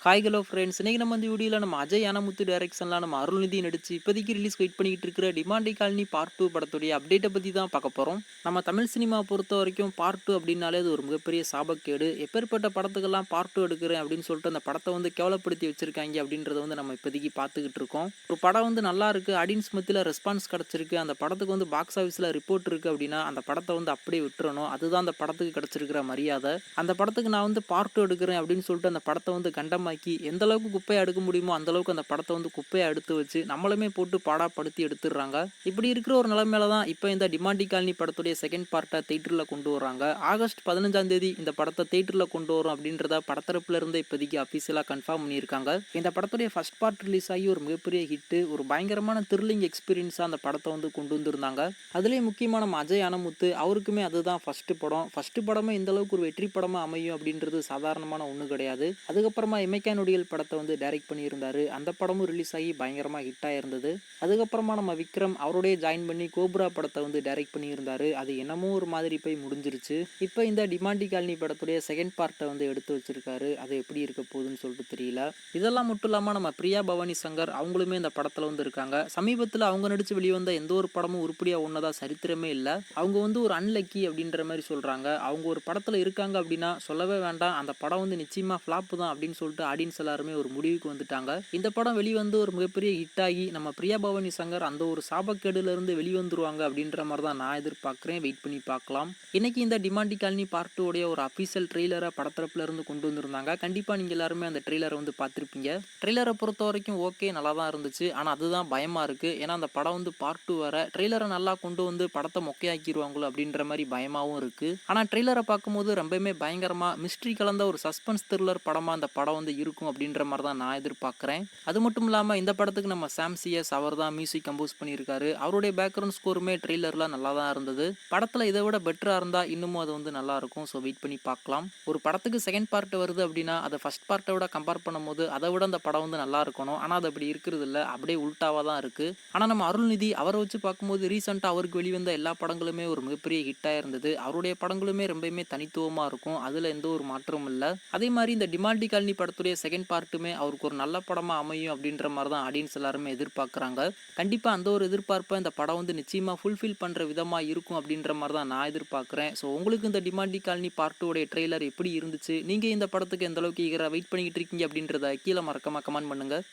Hi hello friends, இன்னைக்கு நம்ம இந்த வீடியோவில் நம்ம அஜய் ஞானமுத்து டைரக்ஷனில் நம்ம அருள்நிதி நடிச்சு இப்போதைக்கு ரிலீஸ் வெயிட் பண்ணிக்கிட்டு இருக்கிற டிமாண்டி காலனி பார்ட் 2 படத்துடைய அப்டேட்டை பற்றி தான் பார்க்க போகிறோம். நம்ம தமிழ் சினிமா பொறுத்த வரைக்கும் பார்ட் 2 அப்படின்னாலே அது ஒரு மிகப்பெரிய சாபக்கேடு. எப்பேற்பட்ட படத்துக்கெல்லாம் பார்ட் 2 எடுக்கிறேன் அப்படின்னு சொல்லிட்டு அந்த படத்தை கேவலப்படுத்தி வச்சிருக்காங்க அப்படின்றத நம்ம இப்போதைக்கு பார்த்துக்கிட்டு இருக்கோம். ஒரு படம் நல்லா இருக்கு, ஆடியன்ஸ் மத்தியில் ரெஸ்பான்ஸ் கிடச்சிருக்கு, அந்த படத்துக்கு பாக்ஸ் ஆஃபீஸில் ரிப்போர்ட் இருக்குது அப்படின்னா அந்த படத்தை அப்படியே விட்டுறணும். அதுதான் அந்த படத்துக்கு கிடச்சிருக்கிற மரியாதை. அந்த படத்துக்கு நான் பார்ட் 2 எடுக்கிறேன் அப்படின்னு சொல்லிட்டு அந்த படத்தை கண்டமாக்கி எந்த அளவுக்கு குப்பையை எடுக்க முடியுமோ அந்த அளவுக்கு அந்த படத்தை குப்பையை எடுத்து வச்சு நம்மளுமே போட்டு பாடாப்படுத்தி எடுத்துடுறாங்க. இப்படி இருக்கிற ஒரு நிலைமையில தான் இப்போ இந்த டிமாண்டி காலனி படத்துடைய செகண்ட் பார்ட்டை தியேட்டரில் கொண்டு வராங்க. ஆகஸ்ட் 15ஆம் தேதி இந்த படத்தை தியேட்டரில் கொண்டு வரும் அப்படின்றத படத்தரப்புல இருந்து இப்போதைக்கு அஃபீஷியலாக கன்ஃபார்ம் பண்ணியிருக்காங்க. இந்த படத்துடைய ஃபர்ஸ்ட் பார்ட் ரிலீஸ் ஆகி ஒரு மிகப்பெரிய ஹிட்டு, ஒரு பயங்கரமான த்ரில்லிங் எக்ஸ்பீரியன்ஸாக அந்த படத்தை கொண்டு வந்திருந்தாங்க. அதுலேயே முக்கியமான நம்ம அஜய் ஞானமுத்து அவருக்குமே அதுதான் ஃபர்ஸ்ட் படம். ஃபர்ஸ்ட் படமே இந்த அளவுக்கு ஒரு வெற்றி படமாக அமையும் அப்படின்றது சாதாரணமான ஒன்று கிடையாது. அதுக்கப்புறமா இமைக்கா நொடிகள் படத்தை டைரக்ட் பண்ணியிருந்தாரு. அந்த படமும் ரிலீஸ் ஆகி பயங்கரமாக ஹிட் ஆயிருந்தது. அதுக்கப்புறமா நம்ம விக்ரம் அவருடைய ஜாயின் பண்ணி கோப்ரா படத்தை டைரக்ட் பண்ணியிருந்தாரு. அது என்னமோ ஒரு மாதிரி போய் முடிஞ்சிருச்சு. இப்போ இந்த டிமாண்டி காலனி படத்துடைய செகண்ட் பார்ட்டை எடுத்து வச்சிருக்காரு. அது எப்படி இருக்க போகுதுன்னு சொல்லிட்டு தெரியல. இதெல்லாம் மட்டும் இல்லாமல் நம்ம பிரியா பவானி சங்கர் அவங்களுமே இந்த படத்தில் இருக்காங்க. சமீபத்தில் அவங்க நடிச்சு வெளிவந்த எந்த ஒரு படமும் உருப்படியாக ஒன்றதா சரித்திரமே இல்லை. அவங்க ஒரு அன்லக்கி அப்படின்ற மாதிரி சொல்கிறாங்க. அவங்க ஒரு படத்தில் இருக்காங்க அப்படின்னா சொல்லவே வேண்டாம், அந்த படம் நிச்சயமாக ஃப்ளாப்பு தான் அப்படின்னு சொல்லிட்டு ஆடியன்ஸ் எல்லாருமே ஒரு முடிவுக்கு வந்துட்டாங்க. இந்த படம் வெளிவந்து ஒரு மிகப்பெரிய ஹிட் ஆகி நம்ம பிரியா பவானி சங்கர் அந்த ஒரு சாபக்கேடுல இருந்து வெளிவந்துருவாங்க அப்படின்ற மாதிரி தான் நான் எதிர்பார்க்குறேன். வெயிட் பண்ணி பார்க்கலாம். இன்னைக்கு இந்த டிமாண்டி காலனி பார்ட் 2 உடைய ஒரு அஃபீஷியல் ட்ரெய்லரை படத்தரப்புல இருந்து கொண்டு வந்திருந்தாங்க. கண்டிப்பாக நீங்கள் எல்லாருமே அந்த ட்ரெய்லரை பார்த்துருப்பீங்க. ட்ரெய்லரை பொறுத்த வரைக்கும் ஓகே, நல்லா தான் இருந்துச்சு. ஆனால் அதுதான் பயமாக இருக்குது. ஏன்னா அந்த படம் பார்ட் 2 வர ட்ரெய்லரை நல்லா கொண்டு படத்தை மொக்கையாக்கிடுவாங்களோ அப்படின்ற மாதிரி பயமாகவும் இருக்குது. ஆனால் ட்ரெய்லரை பார்க்கும்போது ரொம்பவுமே பயங்கரமாக மிஸ்ட்ரி கலந்த ஒரு சஸ்பென்ஸ் த்ரில்லர் படமாக அந்த படம் இருக்கும் அப்படின்ற மாதிரி தான் நான் எதிர்பார்க்குறேன். அது மட்டும் இல்லாமல் இந்த படத்துக்கு நம்ம சாம் சிஎஸ் அவர் தான் மியூசிக் கம்போஸ் பண்ணியிருக்காரு. அவருடைய பேக்ரவுண்ட் ஸ்கோருமே ட்ரெய்லரில் நல்லா தான் இருந்தது. படத்தில் இதை விட பெட்டராக இருந்தால் இன்னமும் அது நல்லா இருக்கும். ஸோ வெயிட் பண்ணி பார்க்கலாம். ஒரு படத்துக்கு செகண்ட் பார்ட் வருது அப்படின்னா அதை ஃபர்ஸ்ட் பார்ட்டை விட கம்பேர் பண்ணும்போது அதை விட அந்த படம் நல்லா இருக்கணும். ஆனால் அது அப்படி இருக்கிறது இல்லை, அப்படியே உல்டாவாக தான் இருக்குது. ஆனால் நம்ம அருள்நிதி அவரை வச்சு பார்க்கும்போது ரீசெண்டாக அவருக்கு வெளிவந்த எல்லா படங்களுமே ஒரு மிகப்பெரிய ஹிட்டாக இருந்தது. அவருடைய படங்களுமே ரொம்பவுமே தனித்துவமாக இருக்கும். அதில் எந்த ஒரு மாற்றமும் இல்லை. அதே மாதிரி இந்த டிமாண்டி காலனி படத்துடைய செகண்ட் பார்ட்டுமே அவருக்கு ஒரு நல்ல படமாக அமையும் அப்படின்ற மாதிரி தான் ஆடியன்ஸ் எல்லாருமே எதிர்பார்க்குறாங்க. கண்டிப்பாக அந்த ஒரு எதிர்பார்ப்பை இந்த படம் நிச்சயமாக ஃபுல்ஃபில் பண்ணுற விதமாக இருக்கும் அப்படின்ற மாதிரி தான் நான் எதிர்பார்க்குறேன். ஸோ உங்களுக்கு இந்த டிமாண்டி காலனி பார்ட் 2 உடைய ட்ரெய்லர் எப்படி இருந்துச்சு? நீங்கள் இந்த படத்துக்கு எந்த அளவுக்கு ஈகராக வெயிட் பண்ணிக்கிட்டு இருக்கீங்க அப்படின்றத கீழே மறக்காம கமெண்ட் பண்ணுங்கள்.